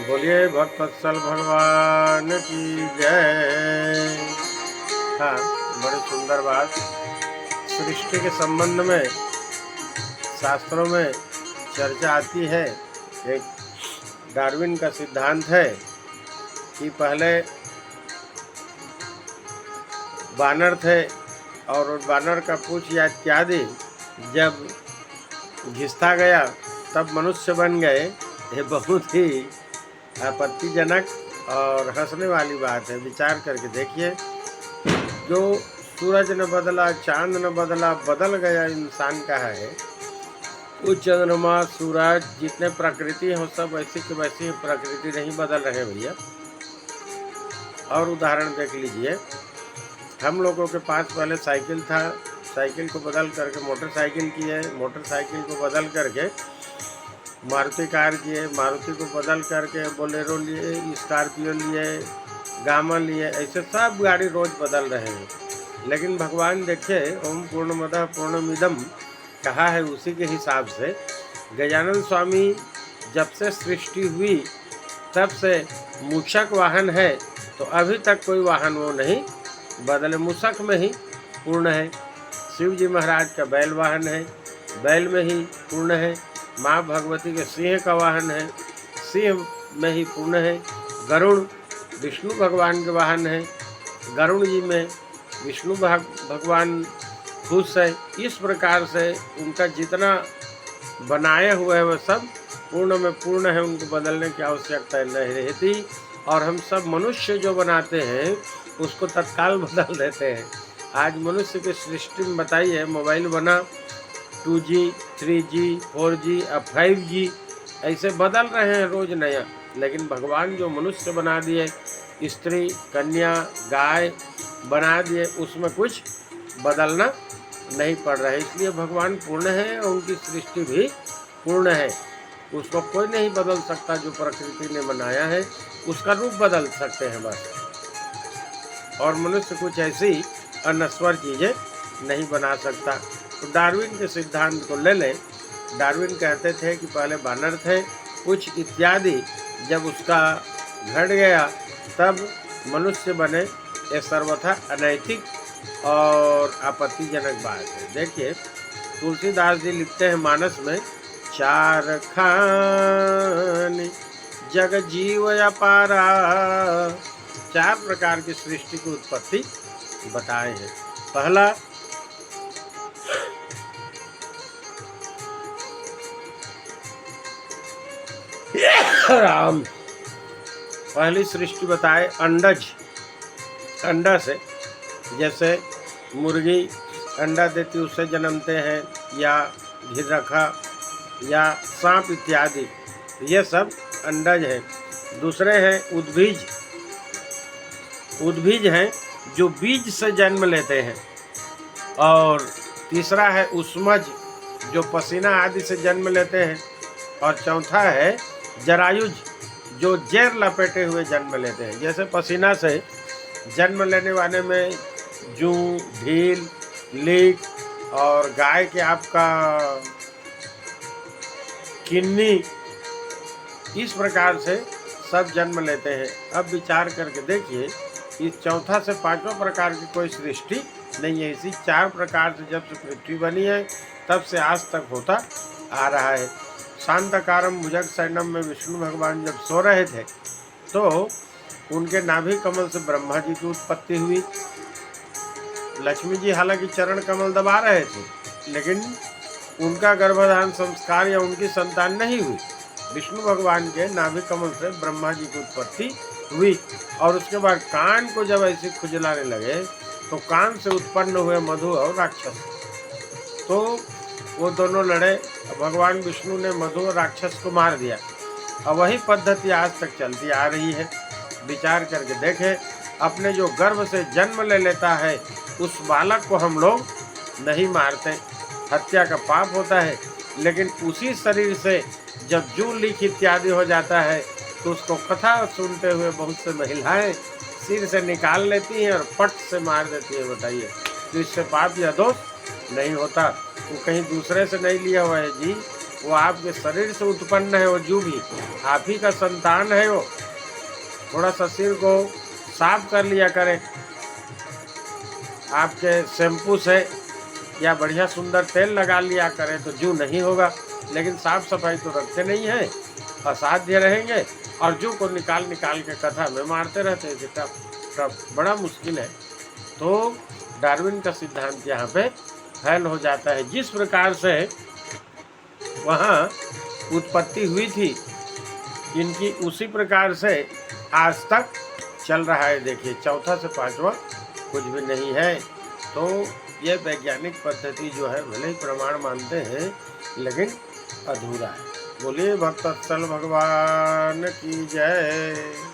बोलिए भक्तवत्सल भगवान की जय। हाँ, बड़ी सुंदर बात। सृष्टि के संबंध में शास्त्रों में चर्चा आती है। एक डार्विन का सिद्धांत है कि पहले बानर थे और बानर का पूंछ या इत्यादि जब घिसता गया तब मनुष्य बन गए। ये बहुत ही आपत्तिजनक और हंसने वाली बात है। विचार करके देखिए, जो सूरज न बदला, चांद न बदला, बदल गया इंसान का है। वो चंद्रमा, सूरज, जितने प्रकृति हो सब वैसी की वैसी प्रकृति नहीं बदल रहे भैया। और उदाहरण देख लीजिए, हम लोगों के पास पहले साइकिल था, साइकिल को बदल करके मोटरसाइकिल किए, मोटरसाइकिल को बदल करके मारुति कार किए, मारुति को बदल करके बोलेरो लिए, स्कॉर्पियो लिए, गामा लिए, ऐसे सब गाड़ी रोज बदल रहे हैं। लेकिन भगवान देखिए, ओम पूर्णमदः पूर्णमिदम कहा है, उसी के हिसाब से गजानन स्वामी जब से सृष्टि हुई तब से मूषक वाहन है, तो अभी तक कोई वाहन वो नहीं बदले, मूषक में ही पूर्ण है। शिव जी महाराज का बैल वाहन है, बैल में ही पूर्ण है। माँ भगवती के सिंह का वाहन है, सिंह में ही पूर्ण है। गरुड़ विष्णु भगवान के वाहन है, गरुड़ जी में विष्णु भगवान खुश है। इस प्रकार से उनका जितना बनाए हुए है वह सब पूर्ण में पूर्ण है, उनको बदलने की आवश्यकता नहीं रहती। और हम सब मनुष्य जो बनाते हैं उसको तत्काल बदल देते हैं। आज मनुष्य की सृष्टि में बताइए, मोबाइल बना 2G, 3G, 4G, अब 5G, ऐसे बदल रहे हैं रोज नया। लेकिन भगवान जो मनुष्य बना दिए, स्त्री, कन्या, गाय बना दिए, उसमें कुछ बदलना नहीं पड़ रहा है। इसलिए भगवान पूर्ण है और उनकी सृष्टि भी पूर्ण है। उसको कोई नहीं बदल सकता। जो प्रकृति ने बनाया है उसका रूप बदल सकते हैं बस। और मनुष्य कुछ ऐसी अनश्वर चीज़ें नहीं बना सकता। तो डार्विन के सिद्धांत को ले लें। डार्विन कहते थे कि पहले बानर थे, कुछ इत्यादि जब उसका घट गया तब मनुष्य बने। ये सर्वथा अनैतिक और आपत्तिजनक बात है। देखिए, तुलसीदास जी लिखते हैं मानस में, चार खान जग जीव अपारा, 4 प्रकार की सृष्टि की उत्पत्ति बताए हैं। पहला राम, पहली सृष्टि बताए अंडज, अंडा से। जैसे मुर्गी अंडा देती उससे जन्मते हैं, या घिरखा या सांप इत्यादि, ये सब अंडज है। दूसरे हैं उद्भिज, उद्भिज हैं जो बीज से जन्म लेते हैं। और तीसरा है उष्मज, जो पसीना आदि से जन्म लेते हैं। और चौथा है जरायुज, जो जहर लपेटे हुए जन्म लेते हैं। जैसे पसीना से जन्म लेने वाले में जूं, ढील, लीक, और गाय के आपका किन्नी, इस प्रकार से सब जन्म लेते हैं। अब विचार करके देखिए, इस चौथा से 5वां प्रकार की कोई सृष्टि नहीं है। इसी 4 प्रकार से जब से पृथ्वी बनी है तब से आज तक होता आ रहा है। शांताकारम भुजग शयनम में विष्णु भगवान जब सो रहे थे तो उनके नाभि कमल से ब्रह्मा जी की उत्पत्ति हुई। लक्ष्मी जी हालांकि चरण कमल दबा रहे थे, लेकिन उनका गर्भधारण संस्कार या उनकी संतान नहीं हुई। विष्णु भगवान के नाभि कमल से ब्रह्मा जी की उत्पत्ति हुई। और उसके बाद कान को जब ऐसे खुजलाने लगे तो कान से उत्पन्न हुए मधु और राक्षस। तो वो दोनों लड़े, भगवान विष्णु ने मधु और राक्षस को मार दिया। और वही पद्धति आज तक चलती आ रही है। विचार करके देखें, अपने जो गर्भ से जन्म ले लेता है उस बालक को हम लोग नहीं मारते, हत्या का पाप होता है। लेकिन उसी शरीर से जब जूं, लीक इत्यादि हो जाता है तो उसको कथा सुनते हुए बहुत से महिलाएं सिर से निकाल लेती हैं और पट से मार देती है। बताइए, तो इससे पाप या दोष नहीं होता। वो कहीं दूसरे से नहीं लिया हुआ है जी, वो आपके शरीर से उत्पन्न है, वो जो भी आप ही का संतान है वो। थोड़ा सा सिर को साफ कर लिया करें आपके शैम्पू से, या बढ़िया सुंदर तेल लगा लिया करें तो जू नहीं होगा। लेकिन साफ सफाई तो रखते नहीं हैं, असाध्य रहेंगे और जू को निकाल के कथा में मारते रहते हैं। तब बड़ा मुश्किल है। तो डार्विन का सिद्धांत यहाँ पे फैल हो जाता है। जिस प्रकार से वहाँ उत्पत्ति हुई थी इनकी, उसी प्रकार से आज तक चल रहा है। देखिए, चौथा से पांचवा कुछ भी नहीं है। तो ये वैज्ञानिक पद्धति जो है भले ही प्रमाण मानते हैं लेकिन अधूरा है। बोलिए भक्तवत्सल भगवान की जय।